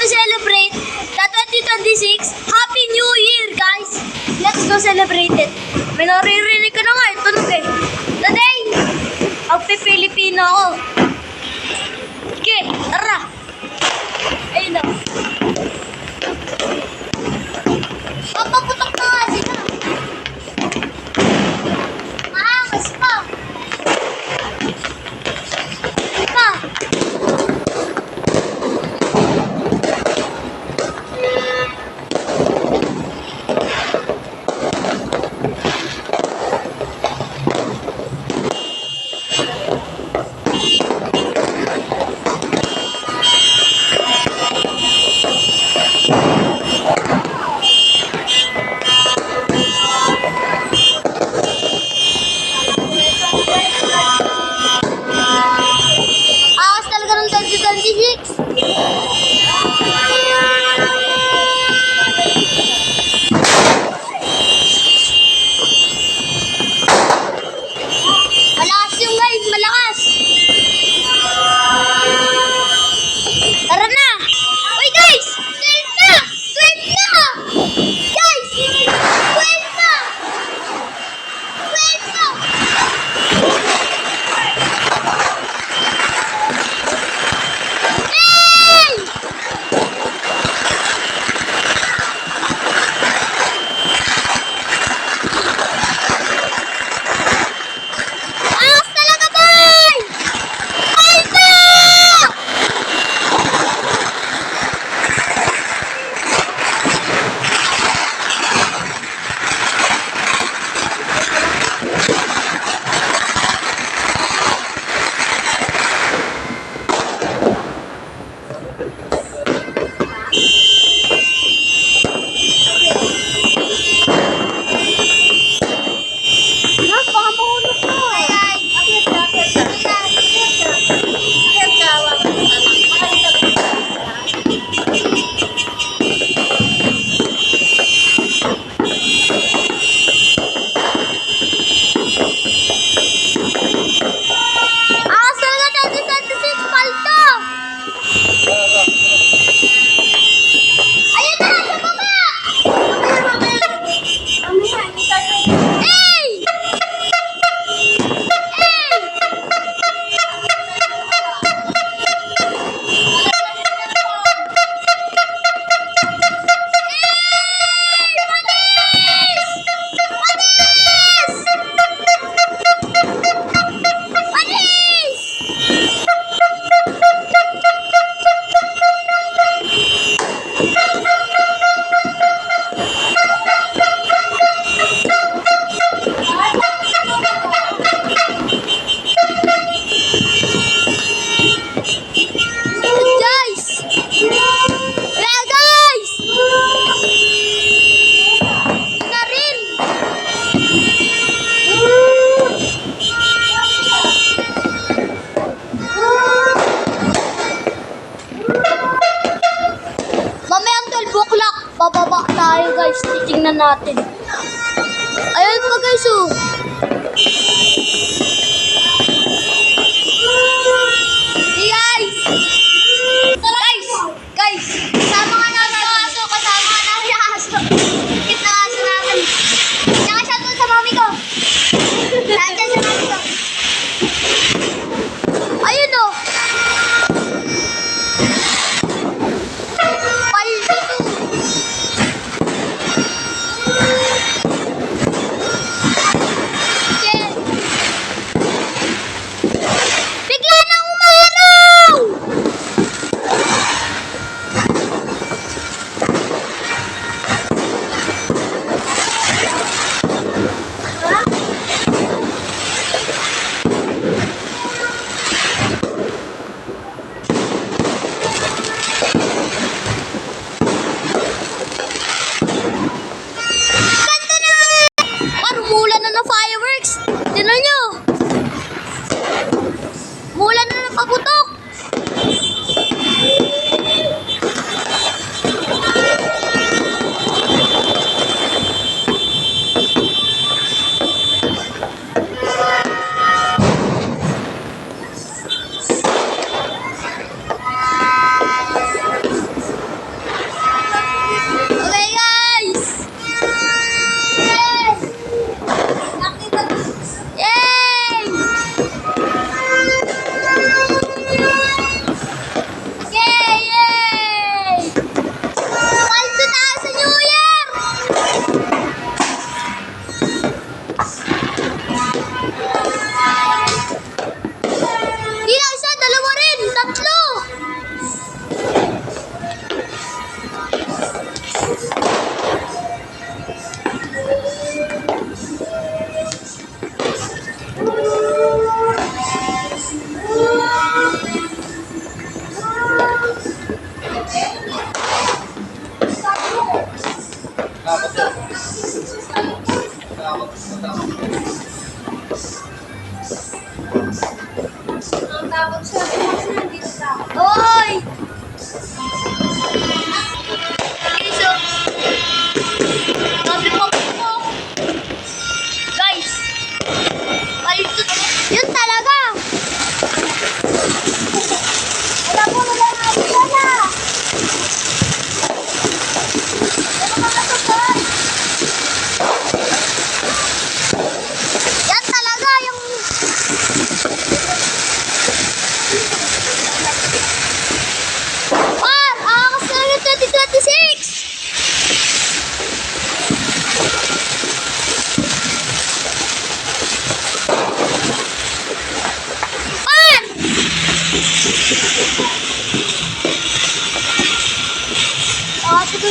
to celebrate the 2026 Happy New Year, guys! Let's go celebrate it. May naririnig ka na nga, tunog eh. Today, magpi-Filipino ako. Okay, tara! Ayun na. Papaputok na nga sila. Maangas pa. Pa. Akas talaga ng 2026. Malakas yung guys, malakas. Tara na. Uy guys, 12 na. 12 na. Guys, 12 na. 12 na. Hey! Angas talaga, boy! Ay na! Napakahulog ko. Angas talaga 2026, palto! Ayun na, sa baba! Hey! Hey! Hey! Panis! Panis! Panis! Guys! Wala guys! Na rin! Mamayang 12 o'clock, bababa tayo guys. Titingnan natin. Ayun pa guys oh. Hey guys! Guys! Kasama nga namin yung aso. Kasama nga namin yung aso. Kit na aso namin. Tsaka siya doon sa mami ko. Nandiyan sa mami ko. Ayun o. Paldo to.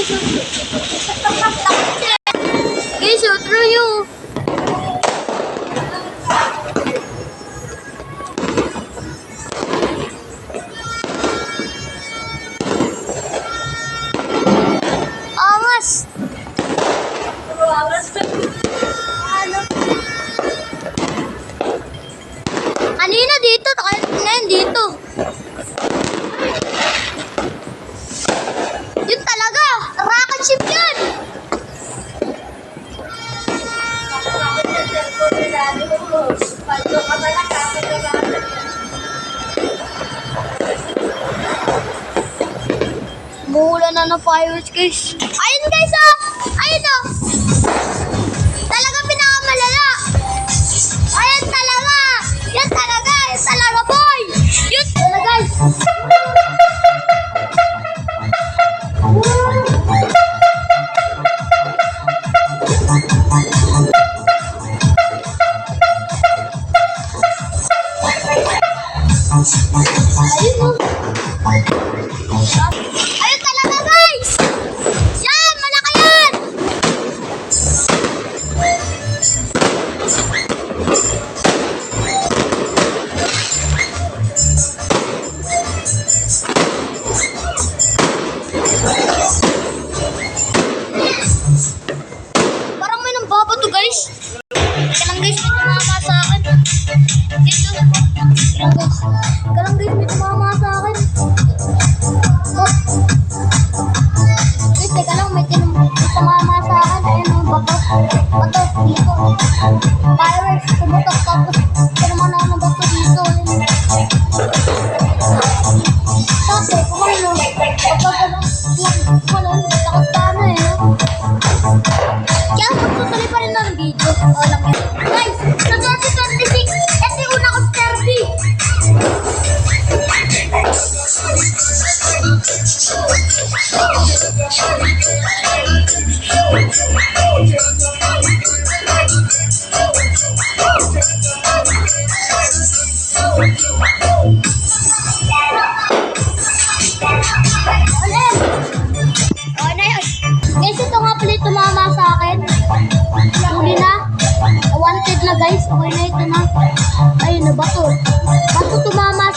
guys. Guys, through you. Angas. Ano? Kanina dito, ngayon dito. Yun talaga, rocket ship yun. Mula na ng fireworks guys. Ayun guys oh! Ayun oh! Talaga pinakamalala. Ayun talaga! Yan talaga! Yan talaga boy! Yun talaga guys! Ayun oh! Ayun talaga guys! Yan! Malaki yan! Parang may nambabato guys. Teka lang guys, may tumama sa akin. Guys, teka lang guys, may tumama sa akin. Oh. Guys, teka lang, may tumama sa akin. Ayun ang bato. Bato, dito. Fireworks, tumutok. Tapos, naman ako ng bato dito. Kasi, kumano, takot ka na eh. Kaya magtutuloy pa rin ng video. O lang yan. Guys, sa 2026, ito yung una ko Star B. Ulit! O na yun. Guys, ito nga pala yung tumama sa akin. Huli na. Wanted na guys. Okay na ito na. Ayun na, bato. Bato tumama